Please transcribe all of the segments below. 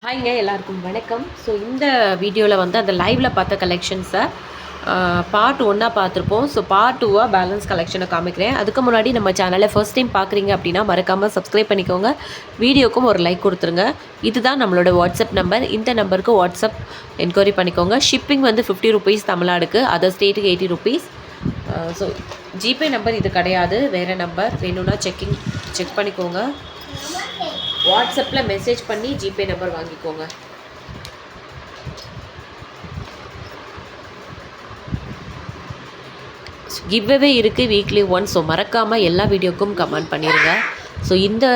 ஹாய்ங்க எல்லாருக்கும் வணக்கம். ஸோ இந்த வீடியோவில் வந்து அந்த லைவில் பார்த்த கலெக்ஷன்ஸை பார்ட் ஒன்னாக பார்த்துருப்போம். ஸோ பார்ட் டூவாக பேலன்ஸ் கலெக்ஷனை காமிக்கிறேன். அதுக்கு முன்னாடி நம்ம சேனலை ஃபர்ஸ்ட் டைம் பார்க்குறீங்க அப்படின்னா மறக்காமல் சப்ஸ்கிரைப் பண்ணிக்கோங்க. வீடியோக்கும் ஒரு லைக் கொடுத்துருங்க. இதுதான் நம்மளோட வாட்ஸ்அப் நம்பர். இந்த நம்பருக்கு வாட்ஸ்அப் என்கொயரி பண்ணிக்கோங்க. ஷிப்பிங் வந்து 50 ருபீஸ் தமிழ்நாடுக்கு, அதர் ஸ்டேட்டுக்கு 80 ருபீஸ். ஸோ ஜிபே நம்பர் இது கிடையாது, வேறு நம்பர் வேணும்னா செக் பண்ணிக்கோங்க. வாட்ஸ்அப்பில் மெசேஜ் பண்ணி ஜிபே நம்பர் வாங்கிக்கோங்க. கிவ்அவே இருக்குது வீக்லி ஒன்ஸ். ஸோ மறக்காமல் எல்லா வீடியோக்கும் கமெண்ட் பண்ணிடுங்க. ஸோ இந்த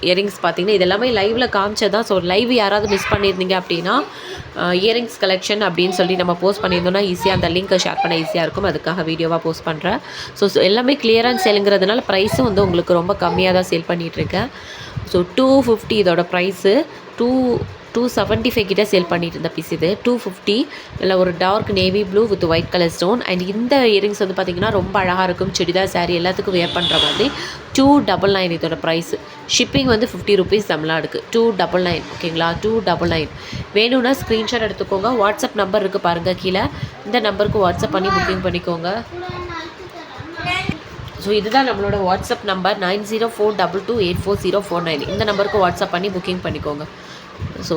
இயரிங்ஸ் பார்த்தீங்கன்னா இது எல்லாமே லைவில் காமிச்சதான். ஸோ லைவ் யாராவது மிஸ் பண்ணியிருந்தீங்க அப்படின்னா இயரிங்ஸ் கலெக்ஷன் அப்படின்னு சொல்லி நம்ம போஸ்ட் பண்ணியிருந்தோம்னா ஈஸியாக அந்த லிங்க்கை ஷேர் பண்ண ஈஸியாக இருக்கும். அதுக்காக வீடியோவாக போஸ்ட் பண்ணுறேன். ஸோ எல்லாமே கிளியராக சேலுங்கிறதுனால ப்ரைஸும் வந்து உங்களுக்கு ரொம்ப கம்மியாக தான் சேல் பண்ணிகிட்ருக்கேன். ஸோ 250 இதோட ப்ரைஸு. 275 கிட்ட சேல் பண்ணிட்டு இருந்த பீஸ் இது 250. இல்லை ஒரு dark navy blue with white colour stone. And இந்த இயரிங்ஸ் வந்து பார்த்திங்கன்னா ரொம்ப அழகாக இருக்கும். சுடிதார் சாரீ எல்லாத்துக்கும் வேர் பண்ணுற மாதிரி. 299 இதோட ப்ரைஸு. ஷிப்பிங் வந்து 50 ருபீஸ் தமிழ்நாடுக்கு. 299 ஓகேங்களா. 299 வேணும்னா ஸ்க்ரீன்ஷாட் எடுத்துக்கோங்க. வாட்ஸ்அப் நம்பர் இருக்குது பாருங்கள் கீழே. இந்த நம்பருக்கு வாட்ஸ்அப் பண்ணி புக்கிங் பண்ணிக்கோங்க. ஸோ இதுதான் நம்மளோட வாட்ஸ்அப் நம்பர் 9042284049. இந்த நம்பருக்கு வாட்ஸ்அப் பண்ணி புக்கிங் பண்ணிக்கோங்க. ஸோ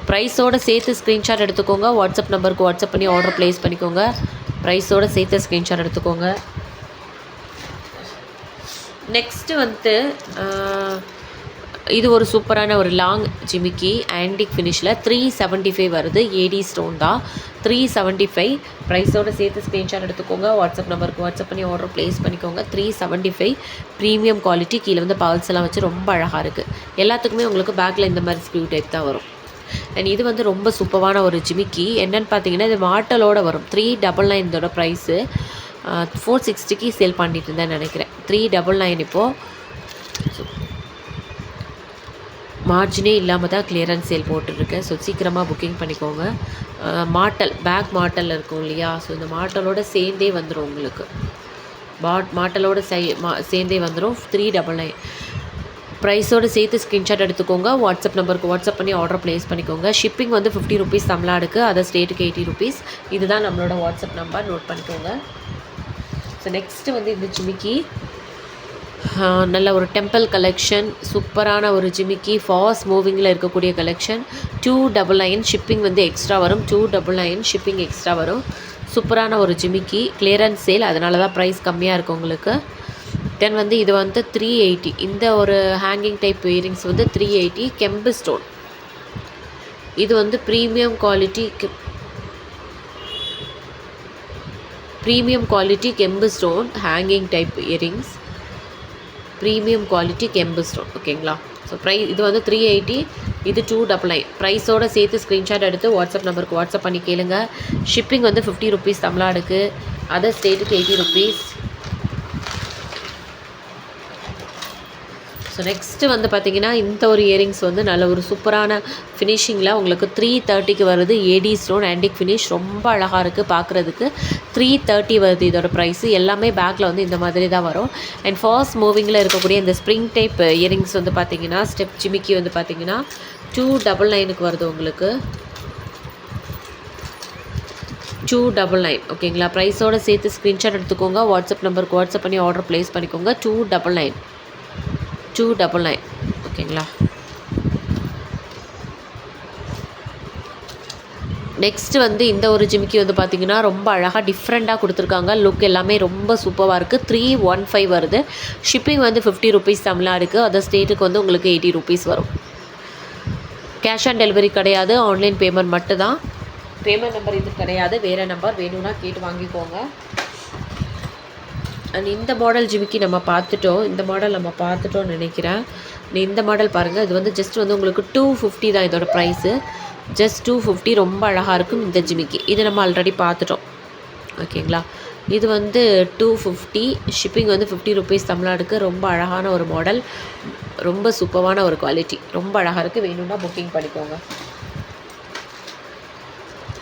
ப்ரைஸோடு சேர்த்து ஸ்க்ரீன்ஷாட் எடுத்துக்கோங்க. வாட்ஸ்அப் நம்பருக்கு வாட்ஸ்அப் பண்ணி ஆர்டர் ப்ளேஸ் பண்ணிக்கோங்க. ப்ரைஸோடு சேர்த்து ஸ்க்ரீன்ஷாட் எடுத்துக்கோங்க. நெக்ஸ்ட்டு வந்து இது ஒரு சூப்பரான ஒரு லாங் ஜிமிக்கி ஆன்டிக் ஃபினிஷில் 375 வருது. ஏடி ஸ்டோன் தான். 375 ப்ரைஸோடு சேர்த்து ஸ்க்ரீன்ஷாட் எடுத்துக்கோங்க. வாட்ஸ்அப் நம்பருக்கு வாட்ஸ்அப் பண்ணி ஆர்டர் ப்ளேஸ் பண்ணிக்கோங்க. 375 ப்ரீமியம் குவாலிட்டி. கீழே வந்து பால்ஸ் எல்லாம் வச்சு ரொம்ப அழகாக இருக்குது. எல்லாத்துக்குமே உங்களுக்கு பேக்கில் இந்த மாதிரி ஸ்க்ரூ டைப் தான் வரும். அண்ட் இது வந்து ரொம்ப சூப்பரான ஒரு ஜிமிக்கி. என்னென்னு பார்த்தீங்கன்னா இது மாட்டலோடு வரும். 399 இதோட ப்ரைஸு. 460க்கு சேல் பண்ணிட்டு இருந்தேன்னு நினைக்கிறேன். 399 இப்போது மார்ஜினே இல்லாமல் தான் கிளியரன்ஸ் சேல் போட்டுருக்கேன். ஸோ சீக்கிரமாக புக்கிங் பண்ணிக்கோங்க. மாட்டல் பேக் மாட்டல் இருக்கும் இல்லையா. ஸோ இந்த மாட்டலோடு சேர்ந்தே வந்துடும் உங்களுக்கு. மாட்டலோடு சேர்ந்தே வந்துடும். 399 ப்ரைஸோடு சேர்த்து ஸ்க்ரீன்ஷாட் எடுத்துக்கோங்க. வாட்ஸ்அப் நம்பருக்கு வாட்ஸ்அப் பண்ணி ஆர்டர் ப்ளேஸ் பண்ணிக்கோங்க. ஷிப்பிங் வந்து 50 ருபீஸ் தமிழ்நாடுக்கு, அதர் ஸ்டேட்டுக்கு 80 ருபீஸ். இதுதான் நம்மளோட வாட்ஸ்அப் நம்பர், நோட் பண்ணிக்கோங்க. ஸோ நெக்ஸ்ட்டு வந்து இந்த ஜிமிக்கி நல்ல ஒரு டெம்பிள் கலெக்ஷன். சூப்பரான ஒரு ஜிமிக்கி. ஃபாஸ்ட் மூவிங்கில் இருக்கக்கூடிய கலெக்ஷன். 299 ஷிப்பிங் வந்து எக்ஸ்ட்ரா வரும். 299 ஷிப்பிங் எக்ஸ்ட்ரா வரும். சூப்பரான ஒரு ஜிமிக்கி. கிளியரன்ஸ் சேல், அதனால தான் ப்ரைஸ் கம்மியாக இருக்குது உங்களுக்கு. தென் வந்து இது வந்து 380. இந்த ஒரு ஹேங்கிங் டைப் இயரிங்ஸ் வந்து 380 கெம்பு ஸ்டோன். இது வந்து ப்ரீமியம் குவாலிட்டி கெம்பு stone hanging type earrings. Premium quality கெம்பு ஸ்டோன் ஓகேங்களா. ஸோ இது வந்து 380, இது 299. ப்ரைஸோடு சேர்த்து ஸ்க்ரீன்ஷாட் எடுத்து வாட்ஸ்அப் நம்பருக்கு வாட்ஸ்அப் பண்ணி கேளுங்க. ஷிப்பிங் வந்து 50 ருபீஸ் தமிழ்நாடுக்கு, அதர் ஸ்டேட்டுக்கு 80 ருபீஸ். ஸோ நெக்ஸ்ட்டு வந்து பார்த்திங்கன்னா இந்த ஒரு இயரிங்ஸ் வந்து நல்ல ஒரு சூப்பரான ஃபினிஷிங்கில் உங்களுக்கு 330க்கு வருது. AD stone antique finish. ரொம்ப அழகாக இருக்குது பார்க்குறதுக்கு. 330 வருது இதோட ப்ரைஸு. எல்லாமே பேக்கில் வந்து இந்த மாதிரி தான் வரும். அண்ட் ஃபாஸ்ட் மூவிங்கில் இருக்கக்கூடிய இந்த ஸ்ப்ரிங் டைப் இயரிங்ஸ் வந்து பார்த்திங்கன்னா ஸ்டெப் ஜிமிக்கி வந்து பார்த்திங்கன்னா 299க்கு வருது உங்களுக்கு. 299 ஓகேங்களா. ப்ரைஸோடு சேர்த்து ஸ்க்ரீன்ஷாட் எடுத்துக்கோங்க. வாட்ஸ்அப் நம்பருக்கு வாட்ஸ்அப் பண்ணி ஆர்டர் ப்ளேஸ் பண்ணிக்கோங்க. 299 ஓகேங்களா. நெக்ஸ்ட்டு வந்து இந்த ஒரு ஜிமிக்கி வந்து பார்த்திங்கன்னா ரொம்ப அழகாக டிஃப்ரெண்ட்டாக கொடுத்துருக்காங்க. லுக் எல்லாமே ரொம்ப சூப்பராக இருக்குது. 315 வருது. ஷிப்பிங் வந்து 50 ருபீஸ் தமிழ்நாடுக்கு, அதர் ஸ்டேட்டுக்கு வந்து உங்களுக்கு 80 ருபீஸ் வரும். கேஷ் ஆன் டெலிவரி கிடையாது, ஆன்லைன் பேமெண்ட் மட்டும்தான். பேமெண்ட் நம்பர் இது கிடையாது, வேறு நம்பர் வேணும்னா கேட்டு வாங்கிக்கோங்க. அண்ட் இந்த மாடல் ஜிமிக்கி நம்ம பார்த்துட்டோம்னு நினைக்கிறேன். இந்த மாடல் பாருங்கள். இது வந்து ஜஸ்ட் வந்து உங்களுக்கு 250 தான் இதோட ப்ரைஸு. ஜஸ்ட் 250. ரொம்ப அழகாக இருக்கும் இந்த ஜிமிக்கி. இது நம்ம ஆல்ரெடி பார்த்துட்டோம் ஓகேங்களா. இது வந்து 250. ஷிப்பிங் வந்து 50 ருபீஸ் தமிழ்நாடுக்கு. ரொம்ப அழகான ஒரு மாடல், ரொம்ப சூப்பரான ஒரு குவாலிட்டி. ரொம்ப அழகாக இருக்குது. வேணும்னா புக்கிங் பண்ணிக்கோங்க.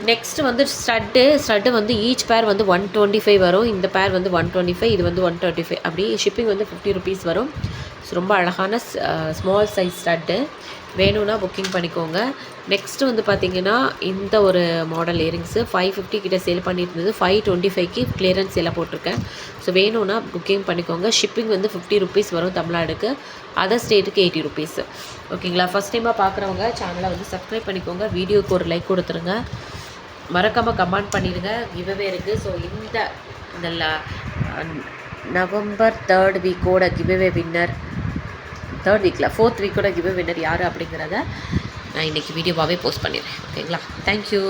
நெக்ஸ்ட்டு வந்து ஸ்டட்டு வந்து ஈச் பேர் வந்து 125 வரும். இந்த பேர் வந்து 125, இது வந்து 135. அப்படி ஷிப்பிங் வந்து 50 ருபீஸ் வரும். ஸோ ரொம்ப அழகான ஸ்மால் சைஸ் ஸ்டட்டு. வேணும்னா புக்கிங் பண்ணிக்கோங்க. நெக்ஸ்ட்டு வந்து பார்த்தீங்கன்னா, இந்த ஒரு மாடல் இயரிங்ஸு 550 கிட்ட சேல் பண்ணிட்டு இருந்தது. 525க்கு கிளியரன்ஸ் சேல்ல போட்டிருக்கேன். ஸோ வேணும்னா புக்கிங் பண்ணிக்கோங்க. ஷிப்பிங் வந்து ₹50 வரும் தமிழ்நாடுக்கு. அதர் ஸ்டேட்டுக்கு ₹80. ஓகேங்களா? ஃபஸ்ட் டைமாக பார்க்குறவங்க சேனலை வந்து சப்ஸ்கிரைப் பண்ணிக்கோங்க. வீடியோக்கு ஒரு லைக் கொடுத்துருங்க. மறக்காமல் கமெண்ட் பண்ணிடுங்க. கிவ்அவே இருக்குது. ஸோ இந்த November 3rd வீக்கோட giveaway winner, 3rd வீக்கில் 4th வீக்கோட கிவ்அவே வின்னர் யார் அப்படிங்கிறத நான் இன்றைக்கி வீடியோவாகவே போஸ்ட் பண்ணிடுறேன். ஓகேங்களா? தேங்க்யூ.